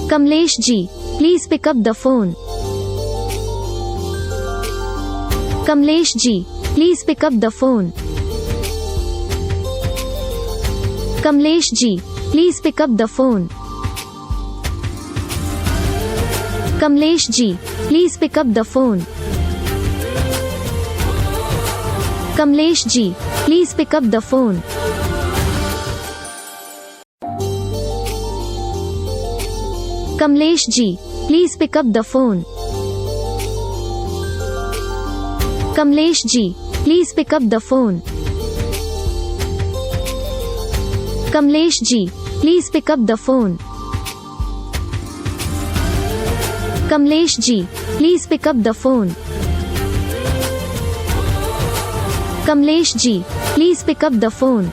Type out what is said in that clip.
Kamlesh ji, please pick up the phone. Kamlesh ji, please pick up the phone. Kamlesh ji, please pick up the phone. Kamlesh ji, please pick up the phone. Kamlesh ji, please pick up the phone. Kamlesh ji, please pick up the phone. Kamlesh ji, please pick up the phone. Kamlesh ji, please pick up the phone. Kamlesh ji, please pick up the phone. Kamlesh ji, please pick up the phone.